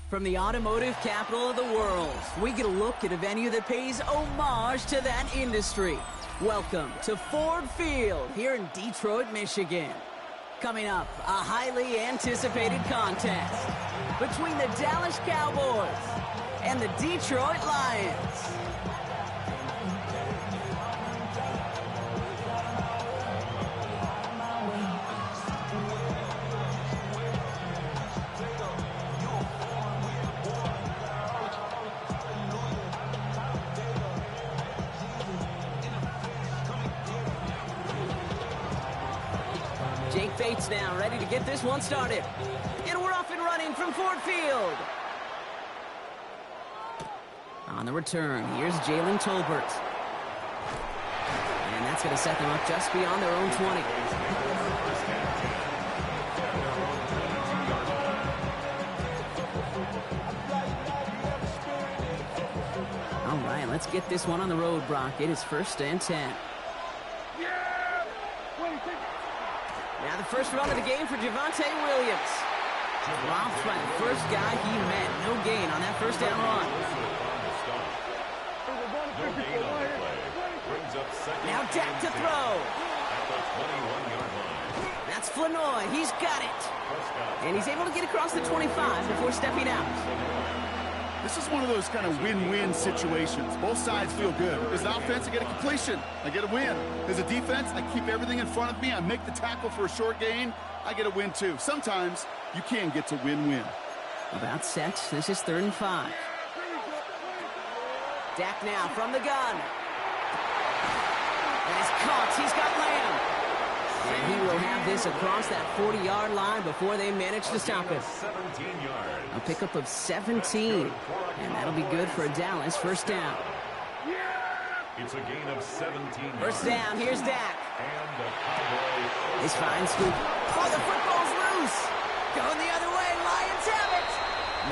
From the automotive capital of the world, we get a look at a venue that pays homage to that industry. Welcome to Ford Field here in Detroit, Michigan. Coming up, a highly anticipated contest between the Dallas Cowboys and the Detroit Lions. Jake Bates now ready to get this one started. And we're off and running from Ford Field. On the return, here's Jalen Tolbert. And that's going to set them up just beyond their own 20. All right, let's get this one on the road, Brock. It is 1st and 10. Now the first run of the game for Javonte Williams. Dropped by the first guy he met. No gain on that first down run. Now Dak to throw. That's Flanoy. He's got it. And he's able to get across the 25 before stepping out. This is one of those kind of win-win situations. Both sides feel good. As an offense, I get a completion. I get a win. As a defense, I keep everything in front of me. I make the tackle for a short gain. I get a win, too. Sometimes you can get to win-win. About set. This is 3rd and 5. Dak now from the gun. And he's caught. He's got Lamb. And he will have this across that 40-yard line before they manage to stop him. A pickup of 17. And that'll be good for Dallas. First down. It's a gain of 17. First down. Here's Dak. His fine scoop. Oh, the football's loose. Going the other way. Lions have it.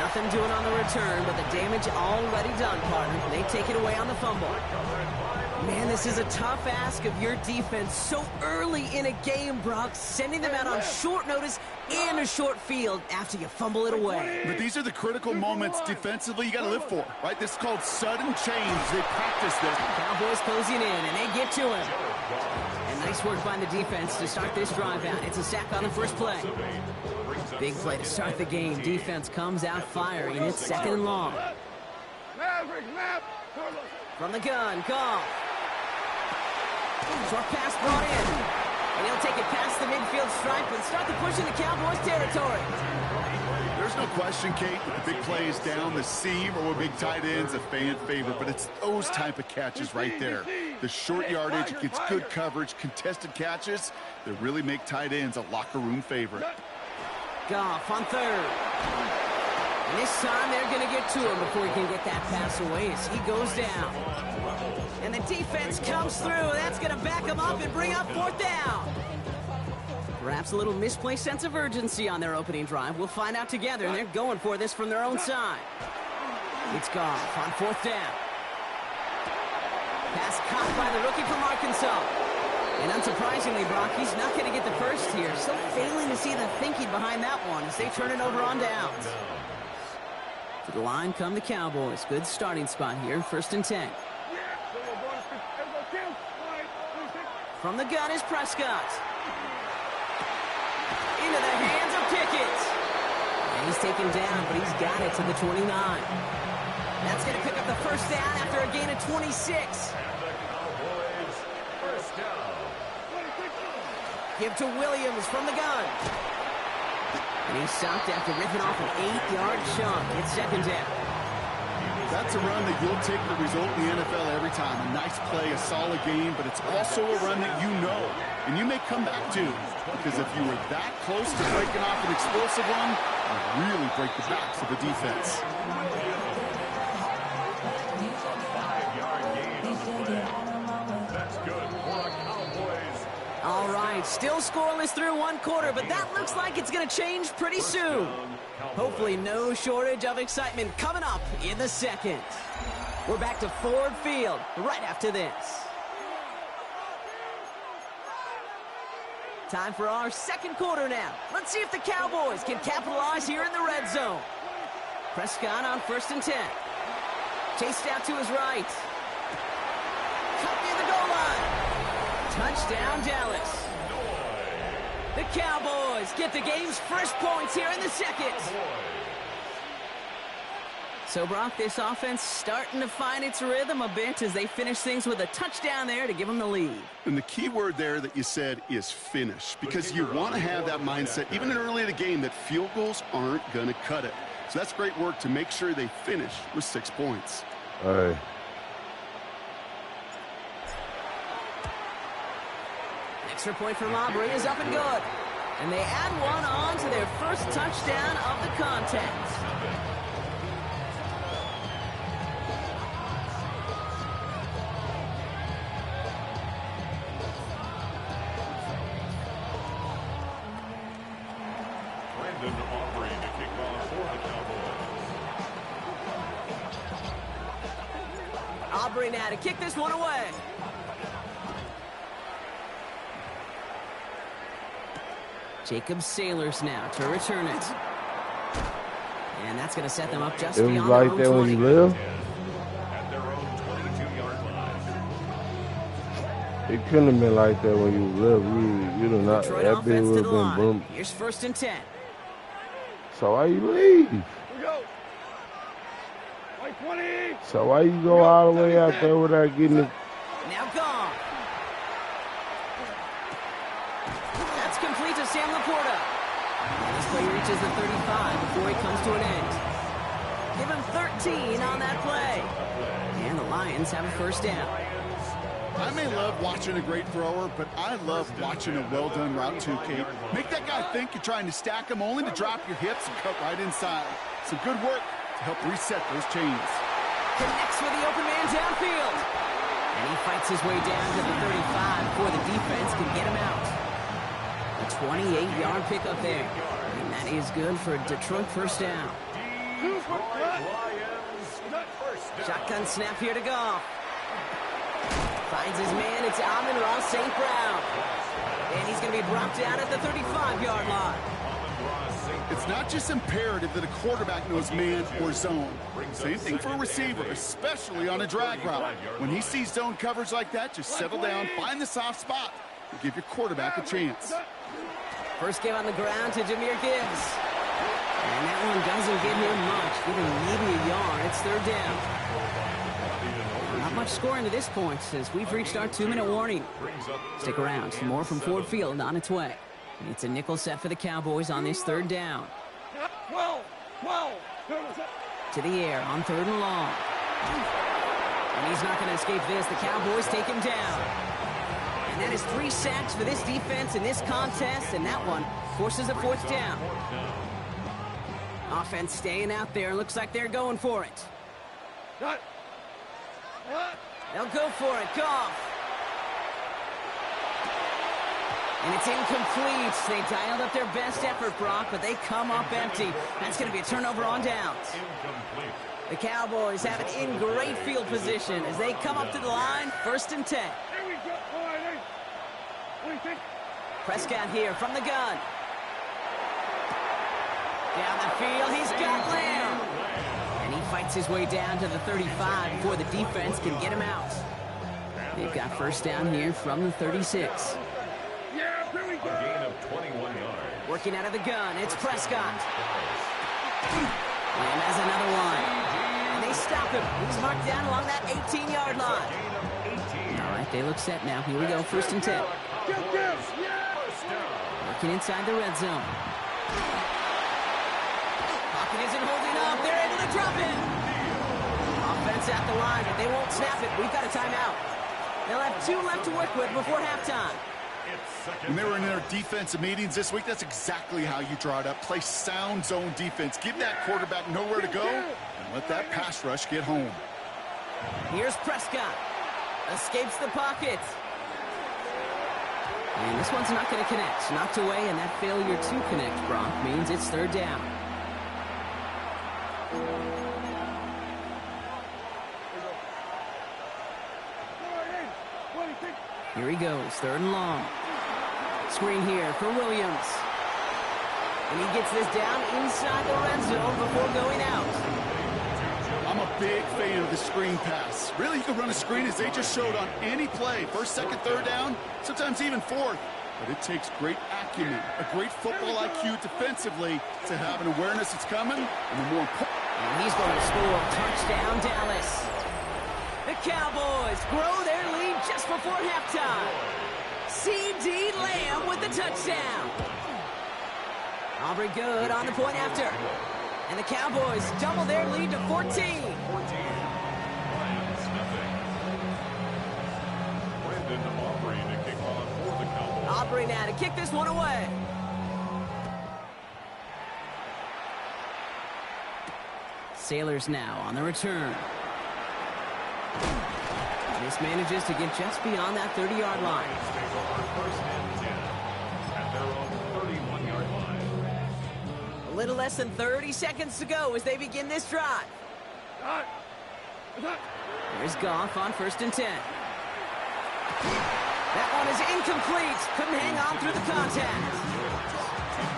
Nothing doing on the return, but the damage already done, partner. They take it away on the fumble. Man, this is a tough ask of your defense so early in a game, Brock, sending them out on short notice and a short field after you fumble it away. But these are the critical moments defensively you got to live for, right? This is called sudden change. They practice this. Cowboys closing in, and they get to him. And nice work by the defense to start this drive out. It's a sack on the first play. Big play to start the game. Defense comes out firing. It's 2nd and long. From the gun, Goff. Short pass brought in. And he'll take it past the midfield stripe and start the push in the Cowboys' territory. There's no question, Kate, that the big plays down the seam or with big tight ends a fan favorite, but it's those type of catches right there. The short yardage, it gets good coverage, contested catches that really make tight ends a locker room favorite. Goff on 3rd. And this time they're going to get to him before he can get that pass away as he goes down. And the defense comes through. That's going to back him up and bring up 4th down. Perhaps a little misplaced sense of urgency on their opening drive. We'll find out together, and they're going for this from their own side. It's Goff on 4th down. Pass caught by the rookie from Arkansas. And unsurprisingly, Brock, he's not going to get the first here. Still failing to see the thinking behind that one as they turn it over on downs. To the line come the Cowboys. Good starting spot here, 1st and 10. From the gun is Prescott. Into the hands of Pickett. And he's taken down, but he's got it to the 29. That's going to pick up the first down after a gain of 26. Give to Williams from the gun. And he's stopped after ripping off an 8-yard chunk. It's 2nd down. That's a run that you'll take the result in the NFL every time. A nice play, a solid game, but it's also a run that you know, and you may come back to. Because if you were that close to breaking off an explosive one, you really break the backs of the defense. That's good for the Cowboys. All right, still scoreless through 1 quarter, but that looks like it's going to change pretty soon. Hopefully no shortage of excitement coming up in the 2nd. We're back to Ford Field right after this. Time for our 2nd quarter now. Let's see if the Cowboys can capitalize here in the red zone. Prescott on 1st and 10. Chased out to his right. Cut near the goal line. Touchdown, Dallas. The Cowboys get the game's first points here in the second. So, Brock, this offense starting to find its rhythm a bit as they finish things with a touchdown there to give them the lead. And the key word there that you said is finish, because you want to have that mindset, even early in the game, that field goals aren't going to cut it. So that's great work to make sure they finish with 6 points. All right. Extra point from Aubrey is up and good. And they add one on to their first touchdown of the contest. Aubrey to kick off for the Cowboys. Aubrey now to kick this one away. Jacob Sailors now to return it. And that's going to set them up just beyond their own 20. It was like that when you live? At their own 22-yard line. It couldn't have been like that when you live. You do not. Detroit That bit offense would to have the been line. boom. Here's 1st and 10. So why you leave? So why you go all the way out there without getting it? Now gone. That's complete to Sam Laporta. And this play reaches the 35 before he comes to an end. Give him 13 on that play. And the Lions have a 1st down. I may love watching a great thrower, but I love watching a well-done route too, Kate. Make that guy think you're trying to stack him only to drop your hips and cut right inside. Some good work to help reset those chains. Connects with the open man downfield. And he fights his way down to the 35 before the defense can get him out. A 28-yard pickup there. And that is good for a Detroit 1st down. Shotgun snap here to Goff. Finds his man. It's Amon-Ra St. Brown. And he's going to be brought down at the 35-yard line. It's not just imperative that a quarterback knows man or zone. Same thing for a receiver, especially on a drag route. When he sees zone coverage like that, just settle down, find the soft spot, and give your quarterback a chance. First give on the ground to Jahmyr Gibbs. And that one doesn't give him much, giving maybe a yard. It's 3rd down. Not much scoring to this point as we've reached our 2-minute warning. Stick around. More from Ford Field on its way. It's a nickel set for the Cowboys on this 3rd down. To the air on 3rd and long. And he's not going to escape this. The Cowboys take him down. And that is 3 sacks for this defense in this contest, and that one forces a 4th down. Offense staying out there. Looks like they're going for it. They'll go for it. Goff. And it's incomplete. They dialed up their best effort, Brock, but they come up empty. That's going to be a turnover on downs. The Cowboys have it in great field position as they come up to the line. 1st and 10. Prescott here from the gun. Down the field, he's got Lamb. And he fights his way down to the 35 before the defense can get him out. They've got 1st down here from the 36. A gain of 21 yards. Working out of the gun, it's Prescott. Lamb has another one. And they stop him. He's marked down along that 18-yard line. All right, they look set now. Here we go, 1st and 10. Working inside the red zone. Pocket isn't holding up. They're able to drop it. Offense at the line, but they won't snap it. We've got a timeout. They'll have 2 left to work with before halftime. When they were in their defensive meetings this week, that's exactly how you draw it up. Play sound zone defense. Give that quarterback nowhere to go, and let that pass rush get home. Here's Prescott. Escapes the pocket. And this one's not going to connect. Knocked away, and that failure to connect, Brock, means it's 3rd down. Here he goes, 3rd and long. Screen here for Williams. And he gets this down inside the red zone before going out. I'm a big fan of the screen pass. Really, you can run a screen as they just showed on any play. First, second, third down, sometimes even fourth. But it takes great acumen, a great football IQ defensively to have an awareness it's coming. And the more important... And he's going to score. Touchdown, Dallas. The Cowboys grow their lead just before halftime. C.D. Lamb with the touchdown. Aubrey Good on the point after. And the Cowboys double their lead to 14. Aubrey now to kick this one away. Sailors now on the return. This manages to get just beyond that 30-yard line. A little less than 30 seconds to go as they begin this drive. Here's Goff on 1st and 10. That one is incomplete. Couldn't hang on through the contact.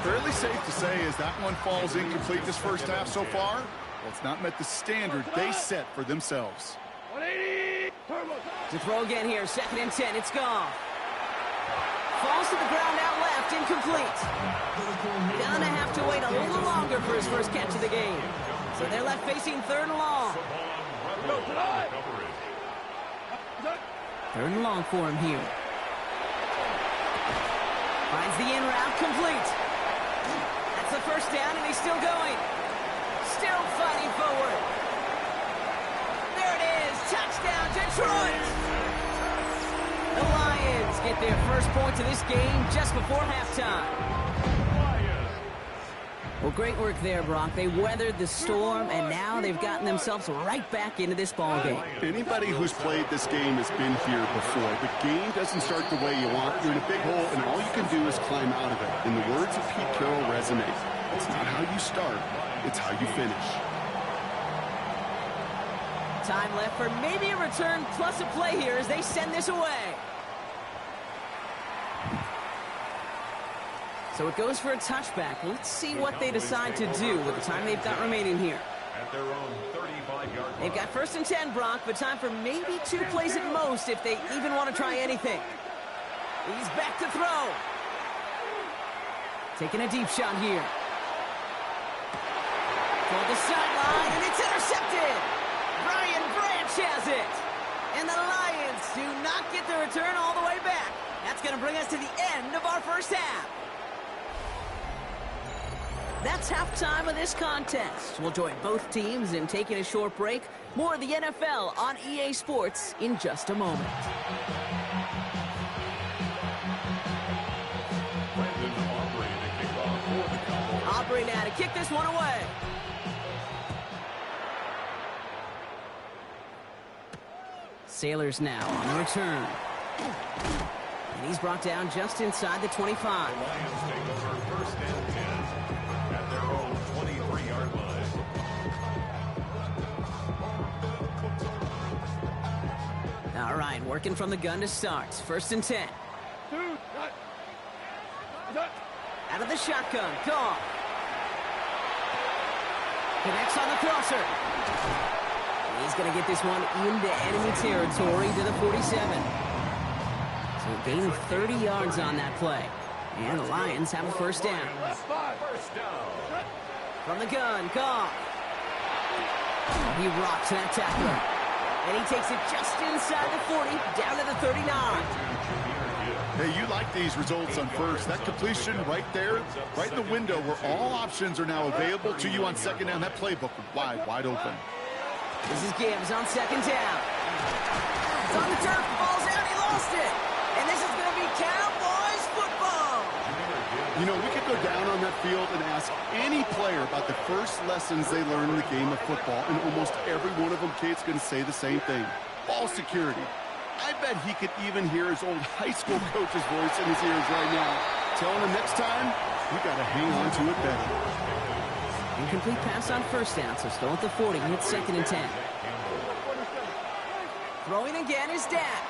Fairly safe to say as that one falls incomplete this first half so far, well, it's not met the standard they set for themselves. To throw again here, 2nd and 10. It's Goff. Falls to the ground out left, incomplete. Gonna have to wait a little longer for his first catch of the game. So they're left facing 3rd and long. 3rd and long for him here. Finds the in route, complete. That's the first down, and he's still going. Still fighting forward. There it is, touchdown, Detroit! The Lions get their first points of this game just before halftime. Well, great work there, Brock. They weathered the storm, and now they've gotten themselves right back into this ball game. Anybody who's played this game has been here before. The game doesn't start the way you want. You're in a big hole, and all you can do is climb out of it. In the words of Pete Carroll resonate, it's not how you start, it's how you finish. Time left for maybe a return plus a play here as they send this away. So it goes for a touchback. Let's see what they decide to do with the time they've got remaining here. At their own 35-yard line. They've got 1st and 10, Brock, but time for maybe 2 plays at most if they even want to try anything. He's back to throw. Taking a deep shot here. Toward the sideline, and it's intercepted. Brian Branch has it. And the Lions do not get the return all the way back. That's going to bring us to the end of our first half. That's halftime of this contest. We'll join both teams in taking a short break. More of the NFL on EA Sports in just a moment. Aubrey now to kick this one away. Sailors now on the return. And he's brought down just inside the 25. The Lions take over 1st and 10 at their own 23-yard line. All right, working from the gun to start. 1st and 10. Out of the shotgun, Goff. Connects on the crosser. He's going to get this one into enemy territory to the 47. So a gain of 30 yards on that play. And the Lions have a 1st down. From the gun, Goff. He rocks that tackler. And he takes it just inside the 40, down to the 39. Hey, you like these results on first. That completion right there, right in the window where all options are now available to you on 2nd down. That playbook wide open. This is Gibbs on 2nd down. It's on the turf, the ball's out, he lost it. And this is going to be Cowboys football. You know, we could go down on that field and ask any player about the first lessons they learned in the game of football, and almost every one of them, Kate's going to say the same thing. Ball security. I bet he could even hear his old high school coach's voice in his ears right now, telling him next time, you got to hang on to it better. Incomplete pass on 1st down, so still at the 40. It's 2nd and 10. Throwing again is Dak.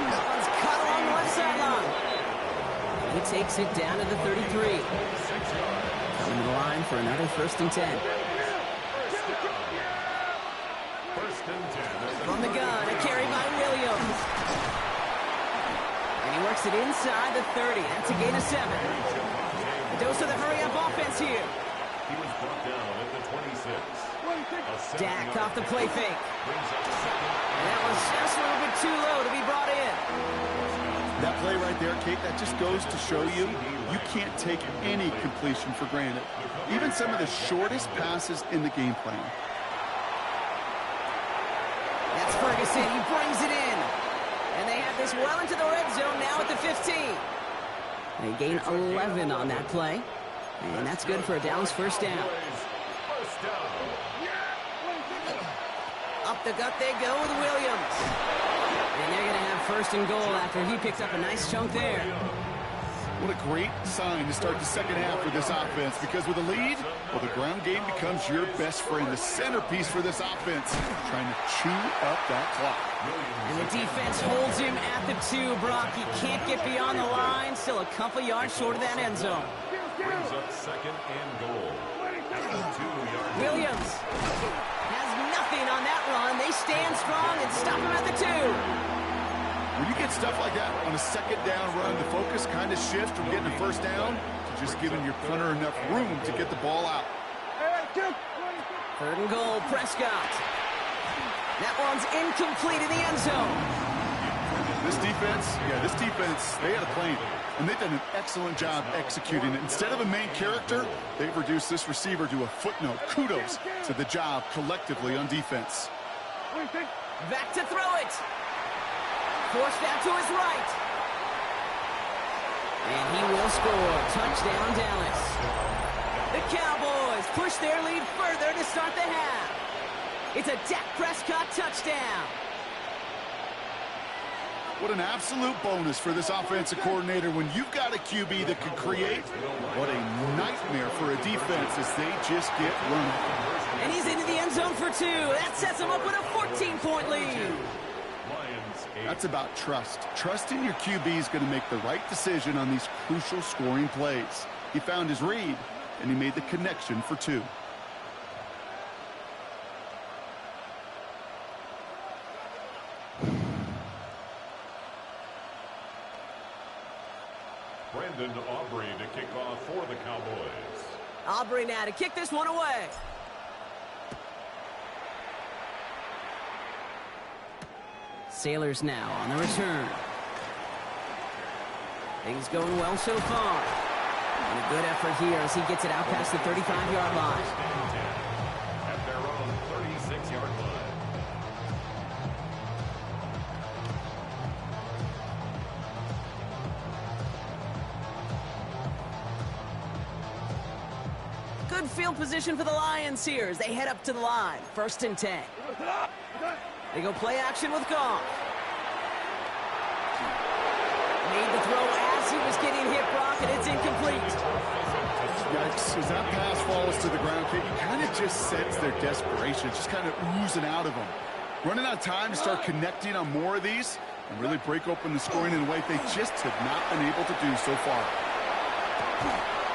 That one's cut along the left sideline. He takes it down to the 33. Coming to the line for another 1st and 10. From the gun, a carry by Williams. And he works it inside the 30. That's a gain of 7. A dose of the hurry-up offense here. He was brought down at the 26. Dak off the play fake. And that was just a little bit too low to be brought in. That play right there, Kate, that just goes to show you can't take any completion for granted. Even some of the shortest passes in the game plan. That's Ferguson. He brings it in. And they have this well into the red zone now at the 15. They gain 11 on that play. And that's good for a Dallas 1st down. Up the gut they go with Williams. And they're going to have 1st and goal after he picks up a nice chunk there. What a great sign to start the second half for this offense, because with a lead, well, the ground game becomes your best friend, the centerpiece for this offense, trying to chew up that clock. And the defense holds him at the 2, Brock. He can't get beyond the line, still a couple yards short of that end zone. Brings up 2nd and goal. At the 2-yard line. Williams has nothing on that run. They stand strong and stop him at the 2. When you get stuff like that on a 2nd down run, the focus kind of shifts from getting a 1st down to just giving your punter enough room to get the ball out. 3rd and goal, Prescott. That one's incomplete in the end zone. This defense, they had a plan, and they've done an excellent job executing it. Instead of a main character, they've reduced this receiver to a footnote. Kudos to the job collectively on defense. Back to throw it. Forced out to his right. And he will score. Touchdown, Dallas. The Cowboys push their lead further to start the half. It's a Dak Prescott touchdown. What an absolute bonus for this offensive coordinator when you've got a QB that can create. What a nightmare for a defense as they just get running. And he's into the end zone for 2. That sets him up with a 14-point lead. That's about trust. Trusting your QB is going to make the right decision on these crucial scoring plays. He found his read, and he made the connection for 2. Brandon Aubrey to kick off for the Cowboys. Aubrey now to kick this one away. Sailors now on the return. Things going well so far. And a good effort here as he gets it out past the 35-yard line. At their own 36-yard line. Good field position for the Lions here as they head up to the line. 1st and 10. They go play action with Goff. Made the throw as he was getting hit, Brock, and it's incomplete. Yikes, as that pass falls to the ground, Kate, you kind of just sense their desperation, just kind of oozing out of them. Running out of time to start connecting on more of these and really break open the scoring in a way they just have not been able to do so far.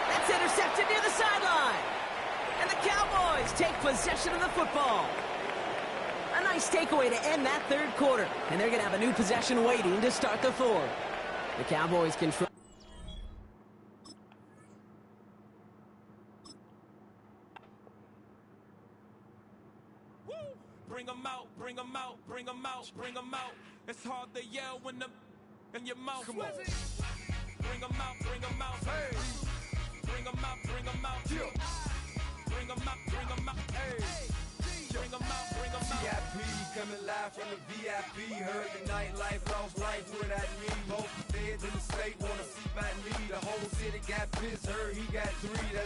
That's intercepted near the sideline. And the Cowboys take possession of the football. A nice takeaway to end that 3rd quarter. And they're going to have a new possession waiting to start the 4th. The Cowboys control. Bring them out, bring them out, bring them out, bring them out. It's hard to yell when them in your mouth. Come on. Bring them out, bring them out. Hey. Bring them out, bring them out. Bring them out, bring them out. Hey. Bring them out, bring them out. VIP coming live from the VIP. Heard the nightlife, lost life without me. Both feds in the state wanna see by me. The whole city got pissed, heard he got 3.